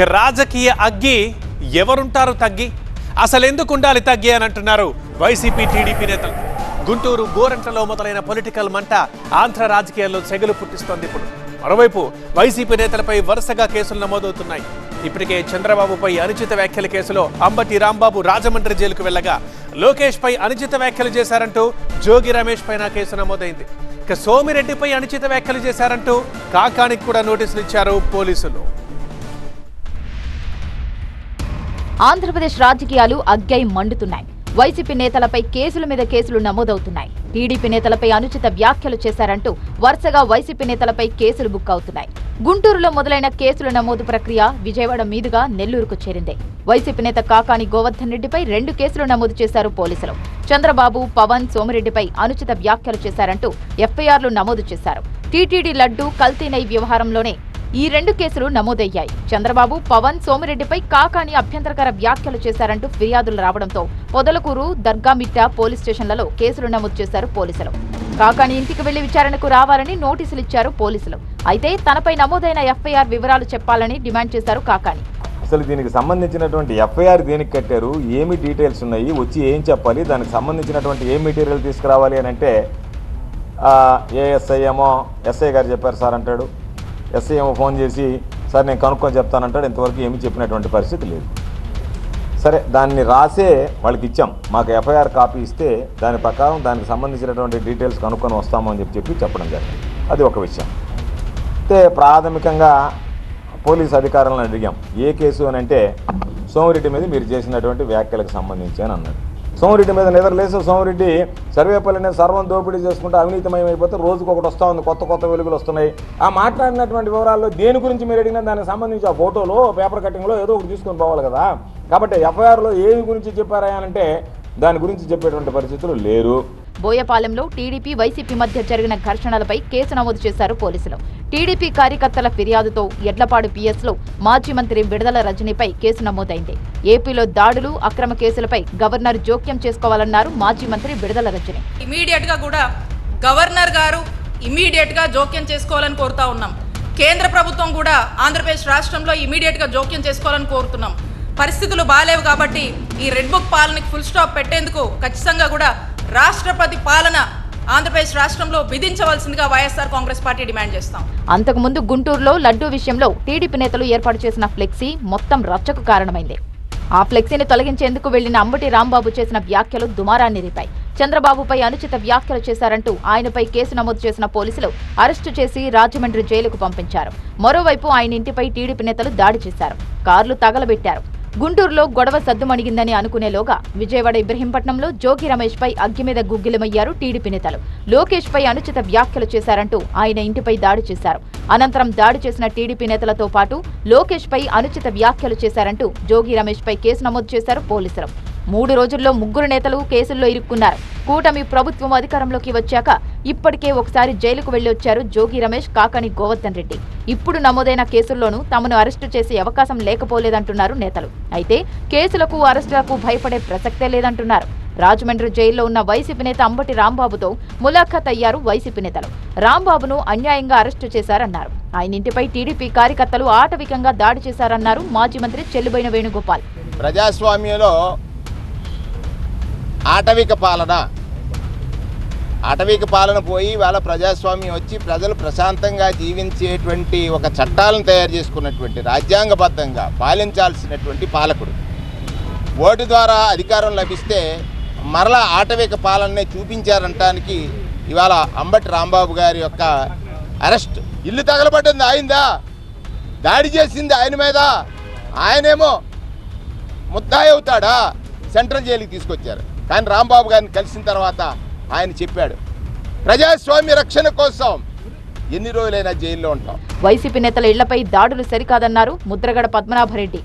రాజకీయ అగ్గి ఎవరుంటారు తగ్గి, అసలెందుకు ఉండాలి తగ్గి అని అంటున్నారు వైసీపీ టీడీపీ నేతలు. గుంటూరు గోరంట్లలో మొదలైన పొలిటికల్ మంట ఆంధ్ర రాజకీయాల్లో సెగలు పుట్టిస్తోంది. ఇప్పుడు మరోవైపు వైసీపీ నేతలపై వరుసగా కేసులు నమోదవుతున్నాయి. ఇప్పటికే చంద్రబాబుపై అనుచిత వ్యాఖ్యల కేసులో అంబటి రాంబాబు రాజమండ్రి జైలుకు వెళ్లగా, లోకేష్ పై అనుచిత వ్యాఖ్యలు చేశారంటూ జోగి రమేష్ పైన కేసు నమోదైంది. ఇక సోమిరెడ్డిపై అనుచిత వ్యాఖ్యలు చేశారంటూ కాకానికి కూడా నోటీసులు ఇచ్చారు పోలీసులు. ఆంధ్రప్రదేశ్ రాజకీయాలు అగ్గై మండుతున్నాయి. వైసీపీ నేతలపై కేసుల మీద కేసులు నమోదవుతున్నాయి. టీడీపీ నేతలపై అనుచిత వ్యాఖ్యలు చేశారంటూ వరుసగా వైసీపీ నేతలపై కేసులు బుక్ అవుతున్నాయి. గుంటూరులో మొదలైన కేసుల నమోదు ప్రక్రియ విజయవాడ మీదుగా నెల్లూరుకు చేరింది. వైసీపీ నేత కాకాని గోవర్ధన్ రెడ్డిపై 2 కేసులు నమోదు చేశారు పోలీసులు. చంద్రబాబు, పవన్, సోమిరెడ్డిపై అనుచిత వ్యాఖ్యలు చేశారంటూ ఎఫ్ఐఆర్లు నమోదు చేశారు. టీటీడీ లడ్డు కల్తీ నెయ్యి వ్యవహారంలోనే ఈ 2 కేసులు నమోదయ్యాయి. చంద్రబాబు, పవన్, సోమిరెడ్డిపై కాకాని అభ్యంతరకర వ్యాఖ్యలు చేశారంటూ ఫిర్యాదులు రావడంతో పొదలకూరు, దర్గామిట్ట పోలీస్ స్టేషన్లలో కేసులు నమోదు చేశారు పోలీసులు. కాకాని ఇంటికి వెళ్లి విచారణకు రావాలని నోటీసులు ఇచ్చారు పోలీసులు. అయితే తనపై నమోదైన ఎఫ్ఐఆర్ వివరాలు చెప్పాలని డిమాండ్ చేశారు కాకాని. అసలు దీనికి సంబంధించినటువంటి ఎఫ్ఐఆర్ దేనికి కట్టారు, ఏమి డీటెయిల్స్ ఉన్నాయి, వచ్చి ఏం చెప్పాలి, దానికి సంబంధించినటువంటి ఏ మెటీరియల్ తీసుకురావాలి అని అంటే ఏఎస్ఐ ఏమో ఎస్ఐ గారు చెప్పారు సార్ అంటాడు. ఎస్ఐ ఏమో ఫోన్ చేసి సార్ నేను కనుక్కొని చెప్తానంటాడు. ఇంతవరకు ఏమీ చెప్పినటువంటి పరిస్థితి లేదు. సరే, దాన్ని రాసే వాళ్ళకి ఇచ్చాం, మాకు ఎఫ్ఐఆర్ కాపీ ఇస్తే దాని ప్రకారం దానికి సంబంధించినటువంటి డీటెయిల్స్ కనుక్కొని వస్తామని చెప్పడం జరిగింది. అది ఒక విషయం. అయితే ప్రాథమికంగా పోలీసు అధికారులను అడిగాం, ఏ కేసు అని అంటే సోమిరెడ్డి మీద మీరు చేసినటువంటి వ్యాఖ్యలకు సంబంధించి అని అన్నాడు. సోమిరెడ్డి మీద నిద్రలేసి సోమిరెడ్డి సర్వేపల్లి అనేది సర్వం దోపిడీ చేసుకుంటే అవినీతిమయం అయిపోతే రోజుకు ఒకటి వస్తూ ఉంది, కొత్త వెలుగులు వస్తున్నాయి. ఆ మాట్లాడినటువంటి వివరాల్లో దేని గురించి మీరు అడిగినా దానికి సంబంధించి ఆ ఫోటోలో, పేపర్ కటింగ్లో ఏదో ఒకటి తీసుకొని పోవాలి కదా. కాబట్టి ఎఫ్ఐఆర్లో ఏమి గురించి చెప్పారా అంటే దాని గురించి చెప్పేటువంటి పరిస్థితులు లేరు. బోయపాలెంలో టీడీపీ, వైసీపీ మధ్య జరిగిన ఘర్షణలపై కేసు నమోదు చేశారు పోలీసులు. టీడీపీ కార్యకర్తల ఫిర్యాదుతో ఎడ్లపాడు పిఎస్లో మాజీ మంత్రి విడుదల రజనీపై కేసు నమోదైంది. ఏపీలో దాడులు, అక్రమ కేసులపై గవర్నర్ జోక్యం చేసుకోవాలన్నారు మాజీ మంత్రి విడుదల రజనీ. ఇమీడియట్ గా కూడా గవర్నర్ గారు ఇమీడియట్ గా జోక్యం చేసుకోవాలని కోరుతా ఉన్నాం. కేంద్ర ప్రభుత్వం కూడా ఆంధ్రప్రదేశ్ రాష్ట్రంలో ఇమీడియట్ గా జోక్యం చేసుకోవాలని కోరుతున్నాం. పరిస్థితులు బాలేవు కాబట్టి ఈ రెడ్ బుక్ పాలనకి ఫుల్ స్టాప్ పెట్టేందుకు ఖచ్చితంగా కూడా రాష్ట్రపతి పాలన ఆంధ్రప్రదేశ్ రాష్ట్రంలో విధించవలసిందిగా వైఎస్ఆర్ కాంగ్రెస్ పార్టీ డిమాండ్ చేస్తాం. అంతకుముందు గుంటూరులో లడ్డూ విషయంలో టీడీపీ నేతలు ఏర్పాటు చేసిన ఫ్లెక్సీ మొత్తం రచ్చకు కారణమైంది. ఆ ఫ్లెక్సీని తొలగించేందుకు వెళ్లిన అంబటి రాంబాబు చేసిన వ్యాఖ్యలు దుమారాన్ని రేపాయి. చంద్రబాబుపై అనుచిత వ్యాఖ్యలు చేశారంటూ ఆయనపై కేసు నమోదు చేసిన పోలీసులు అరెస్టు చేసి రాజమండ్రి జైలుకు పంపించారు. మరోవైపు ఆయన ఇంటిపై టీడీపీ నేతలు దాడి చేశారు, కార్లు తగలబెట్టారు. గుంటూరులో గొడవ సద్దుమణిగిందని అనుకునేలోగా విజయవాడ ఇబ్రహీంపట్నంలో జోగి రమేష్ పై అగ్గి మీద గుగ్గిలమయ్యారు టీడీపీ నేతలు. లోకేష్ పై అనుచిత వ్యాఖ్యలు చేశారంటూ ఆయన ఇంటిపై దాడి చేశారు. అనంతరం దాడి చేసిన టీడీపీ నేతలతో పాటు లోకేష్ పై అనుచిత వ్యాఖ్యలు చేశారంటూ జోగి రమేష్ పై కేసు నమోదు చేశారు పోలీసులు. 3 రోజుల్లో 3 నేతలు కేసుల్లో ఇరుక్కున్నారు. కూటమి ప్రభుత్వం అధికారంలోకి వచ్చాక ఇప్పటికే ఒకసారి జైలుకు వెళ్లొచ్చారు జోగి రమేష్, కాకాని గోవర్ధన్ రెడ్డి. ఇప్పుడు నమోదైన కేసుల్లోనూ తమను అరెస్టు చేసే అవకాశం లేకపోలేదంటున్నారు నేతలు. అయితే కేసులకు, అరెస్టులకు భయపడే ప్రసక్తే లేదంటున్నారు. రాజమండ్రి జైల్లో ఉన్న వైసీపీ నేత అంబటి రాంబాబుతో ములాఖాత్ అయ్యారు వైసీపీ నేతలు. రాంబాబును అన్యాయంగా అరెస్టు చేశారన్నారు. ఆయన ఇంటిపై టీడీపీ కార్యకర్తలు ఆటవికంగా దాడి చేశారన్నారు మాజీ మంత్రి చెల్లుబోయిన వేణుగోపాల్. ప్రజాస్వామ్యంలో ఆటవిక పాలన పోయి వాళ్ళ ప్రజాస్వామ్యం వచ్చి ప్రజలు ప్రశాంతంగా జీవించేటువంటి ఒక చట్టాలను తయారు చేసుకున్నటువంటి, రాజ్యాంగబద్ధంగా పాలించాల్సినటువంటి పాలకుడు ఓటు ద్వారా అధికారం లభిస్తే మరలా ఆటవిక పాలననే చూపించారంటానికి ఇవాళ అంబటి రాంబాబు గారి యొక్క అరెస్ట్. ఇల్లు తగలబడ్డింది ఆయిందా, దాడి చేసింది ఆయన మీద, ఆయనేమో ముద్దాయి అవుతాడా? సెంట్రల్ జైలుకి తీసుకొచ్చారు. కానీ రాంబాబు గారిని కలిసిన తర్వాత ఆయన చెప్పాడు, ప్రజాస్వామ్య రక్షణ కోసం ఎన్ని రోజులైనా జైల్లో ఉంటాం. వైసీపీ నేతల ఇళ్లపై దాడులు సరికాదన్నారు ముద్రగడ పద్మనాభరెడ్డి.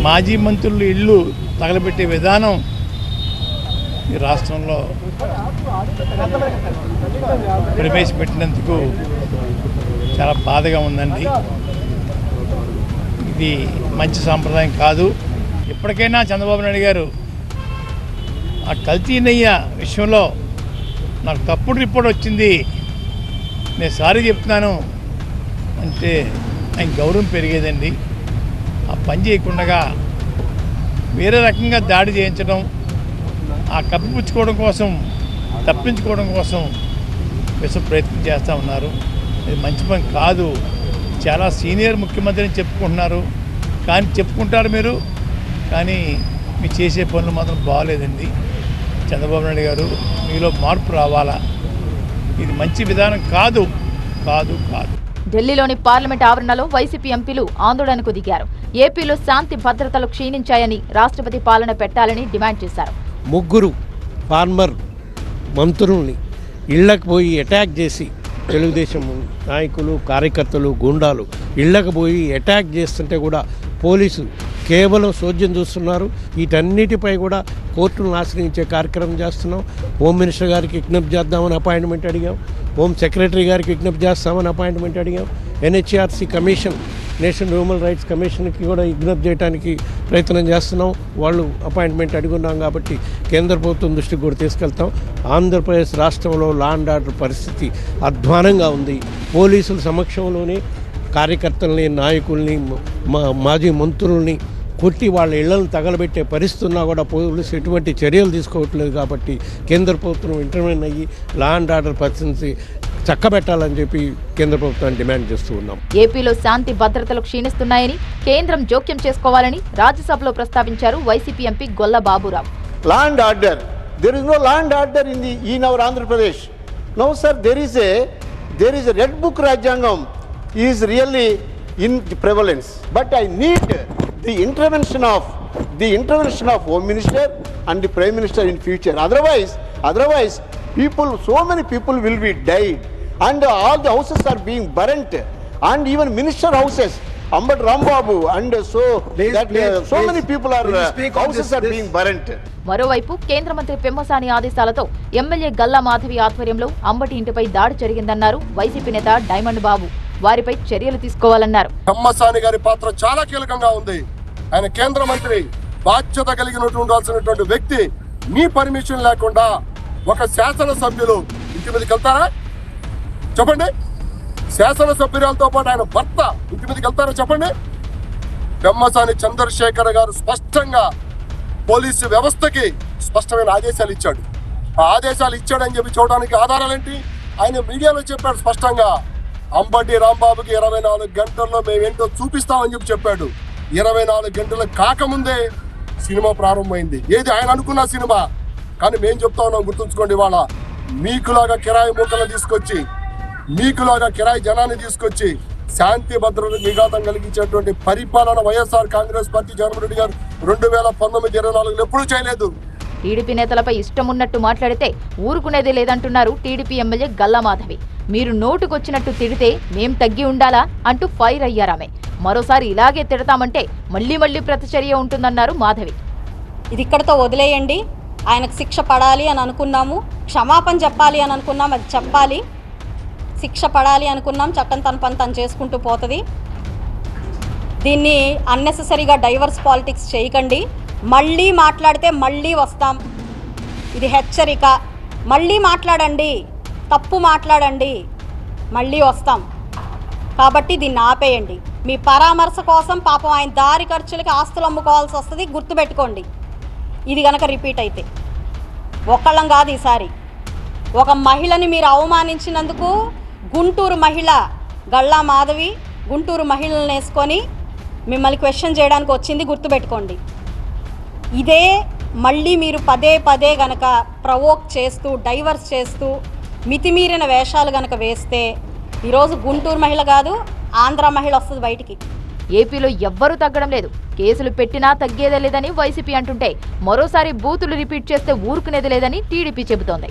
మాజీ మంత్రులు ఇల్లు తగలబెట్టే విధానం ఈ రాష్ట్రంలో ప్రవేశపెట్టినందుకు చాలా బాధగా ఉందండి. ఇది మంచి సాంప్రదాయం కాదు. ఇప్పటికైనా చంద్రబాబు నాయుడు గారు ఆ కల్తీ నెయ్య విషయంలో నాకు తప్పుడు రిపోర్ట్ వచ్చింది, నేను సారీ చెప్తున్నాను అంటే ఆయన గౌరవం పెరిగేదండి. ఆ పని చేయకుండా వేరే రకంగా దాడి చేయించడం, ఆ కప్పిపుచ్చుకోవడం కోసం, తప్పించుకోవడం కోసం ప్రయత్నం చేస్తూ ఉన్నారు. ఇది మంచి పని కాదు. చాలా సీనియర్ ముఖ్యమంత్రిని చెప్పుకుంటున్నారు, కానీ చెప్పుకుంటారు మీరు, కానీ మీరు చేసే పనులు మాత్రం బాగోలేదండి. చంద్రబాబు నాయుడు గారు, మీలో మార్పు రావాలా. ఇది మంచి విధానం కాదు కాదు కాదు. ఢిల్లీలోని పార్లమెంట్ ఆవరణలో వైసీపీ ఎంపీలు ఆందోళనకు దిగారు. ఏపీలో శాంతి భద్రతలు క్షీణించాయని రాష్ట్రపతి పాలన పెట్టాలని డిమాండ్ చేశారు. ముగ్గురు ఫార్మర్ మంత్రుల్ని ఇళ్లకు పోయి అటాక్ చేసి, తెలుగుదేశం నాయకులు, కార్యకర్తలు, గుండాలు ఇళ్లకు పోయి అటాక్ చేస్తుంటే కూడా పోలీసు కేవలం సోద్యం చూస్తున్నారు. వీటన్నిటిపై కూడా కోర్టులను ఆశ్రయించే కార్యక్రమం చేస్తున్నాం. హోమ్ మినిస్టర్ గారికి విజ్ఞప్తి చేద్దామని అపాయింట్మెంట్ అడిగాం. హోమ్ సెక్రటరీ గారికి విజ్ఞప్తి చేస్తామని అపాయింట్మెంట్ అడిగాం. NHRC commission, national human rights కమిషన్కి కూడా విజ్ఞప్తి చేయడానికి ప్రయత్నం చేస్తున్నాం. వాళ్ళు అపాయింట్మెంట్ అడుగున్నాం కాబట్టి కేంద్ర ప్రభుత్వం దృష్టికి కూడా తీసుకెళ్తాం. ఆంధ్రప్రదేశ్ రాష్ట్రంలో లా అండ్ ఆర్డర్ పరిస్థితి అధ్వానంగా ఉంది. పోలీసుల సమక్షంలోనే కార్యకర్తల్ని, నాయకుల్ని, మాజీ మంత్రుల్ని కొట్టి వాళ్ళ ఇళ్లను తగలబెట్టే పరిస్థితి ఉన్నా కూడా పోలీసు ఎటువంటి చర్యలు తీసుకోవట్లేదు. కాబట్టి కేంద్ర ప్రభుత్వం ఇంటర్వ్యూన్ అయ్యి లా అండ్ ఆర్డర్ పరిస్థితి చక్కబెట్టాలని చెప్పి కేంద్ర ప్రభుత్వాన్ని డిమాండ్ చేస్తూ ఉన్నాం. ఏపీలో శాంతి భద్రతలు క్షీణిస్తున్నాయని, కేంద్రం జోక్యం చేసుకోవాలని రాజ్యసభలో ప్రస్తావించారు YCP MP Golla Baburao. Law and order. There is no law and order in our Andhra Pradesh. No, sir. There is a Red Book Rajyangam is really in prevalence. But I need the intervention of Home Minister and the Prime Minister in future. Otherwise, so many people will be died, and all the houses are being burnt, and even minister houses. Ambati Rambabu and so many people are houses are being burnt. మరోవైపు కేంద్ర మంత్రి పెమ్మసాని ఆదేశాలతో MLA Galla Madhavi ఆధ్వర్యంలో అంబటి ఇంటిపై దాడి జరిగిందన్నారు YCP నేత diamond బాబు. వారిపై చర్యలు తీసుకోవాలన్నారు. పెమ్మసాని గారి పాత్ర చాలా కీలకంగా ఉంది. ఆయన కేంద్ర మంత్రి, బాధ్యత ఉండాల్సినటువంటి వ్యక్తి. మీ పర్మిషన్ లేకుండా ఒక శాసనసభ్యులు ఇంటి మీదకి వెళ్తారా చెప్పండి? శాసనసభ్యురాలతో పాటు ఆయన భర్త ఇంటి మీదకి వెళ్తారా చెప్పండి? పెమ్మసాని చంద్రశేఖర్ గారు స్పష్టంగా పోలీసు వ్యవస్థకి స్పష్టమైన ఆదేశాలు ఇచ్చాడు. ఆ ఆదేశాలు ఇచ్చాడని చెప్పి చూడడానికి ఆధారాలేంటి? ఆయన మీడియాలో చెప్పాడు స్పష్టంగా, అంబటి రాంబాబుకి 24 గంటల్లో మేమేంటో చూపిస్తామని చెప్పి చెప్పాడు. 24 గంటలు కాకముందే సినిమా ప్రారంభమైంది. ఏది ఆయన అనుకున్న సినిమా. కానీ మేము చెప్తా ఉన్నాం, గుర్తుంచుకోండి, వాళ్ళ మీకులాగా కిరాయి మూకలను తీసుకొచ్చి, మీకులాగా కిరాయి జనాన్ని తీసుకొచ్చి శాంతి భద్రత విఘాతం కలిగించేటువంటి పరిపాలన వైఎస్ఆర్ కాంగ్రెస్ పార్టీ జగన్మోహన్ రెడ్డి గారు 2019-24 ఎప్పుడూ చేయలేదు. టీడీపీ నేతలపై ఇష్టం ఉన్నట్టు మాట్లాడితే ఊరుకునేది లేదంటున్నారు టీడీపీ ఎమ్మెల్యే గల్లా మాధవి. మీరు నోటుకొచ్చినట్టు తిడితే మేం తగ్గి ఉండాలా అంటూ ఫైర్ అయ్యారామె. మరోసారి ఇలాగే తిడతామంటే మళ్లీ ప్రతిచర్య ఉంటుందన్నారు మాధవి. ఇది ఇక్కడతో వదిలేయండి. ఆయనకు శిక్ష పడాలి అని అనుకున్నాము, క్షమాపణ చెప్పాలి అని అనుకున్నాం, అది చెప్పాలి. శిక్ష పడాలి అనుకున్నాం, చట్టం తన పని తను చేసుకుంటూ పోతుంది. దీన్ని అన్నెసెసరీగా డైవర్స్ పాలిటిక్స్ చేయకండి. మళ్ళీ మాట్లాడితే మళ్ళీ వస్తాం. ఇది హెచ్చరిక. మళ్ళీ మాట్లాడండి, తప్పు మాట్లాడండి, మళ్ళీ వస్తాం. కాబట్టి దీన్ని ఆపేయండి. మీ పరామర్శ కోసం పాపం ఆయన దారి ఖర్చులకి ఆస్తులు అమ్ముకోవాల్సి వస్తుంది, గుర్తుపెట్టుకోండి. ఇది గనక రిపీట్ అయితే ఒక్కళ్ళం కాదు, ఈసారి ఒక మహిళని మీరు అవమానించినందుకు గుంటూరు మహిళ గల్లా మాధవి గుంటూరు మహిళలను వేసుకొని మిమ్మల్ని క్వశ్చన్ చేయడానికి వచ్చింది, గుర్తుపెట్టుకోండి. ఇదే మళ్ళీ మీరు పదే గనక ప్రవోక్ చేస్తూ, డైవర్స్ చేస్తూ, మితిమీరిన వేషాలు గనక వేస్తే ఈరోజు గుంటూరు మహిళ కాదు, ఆంధ్ర మహిళ వస్తుంది బయటికి. ఏపీలో ఎవ్వరూ తగ్గడం లేదు. కేసులు పెట్టినా తగ్గేదే లేదని వైసీపీ అంటుంటే, మరోసారి బూతులు రిపీట్ చేస్తే ఊరుకునేది లేదని టీడీపీ చెబుతోంది.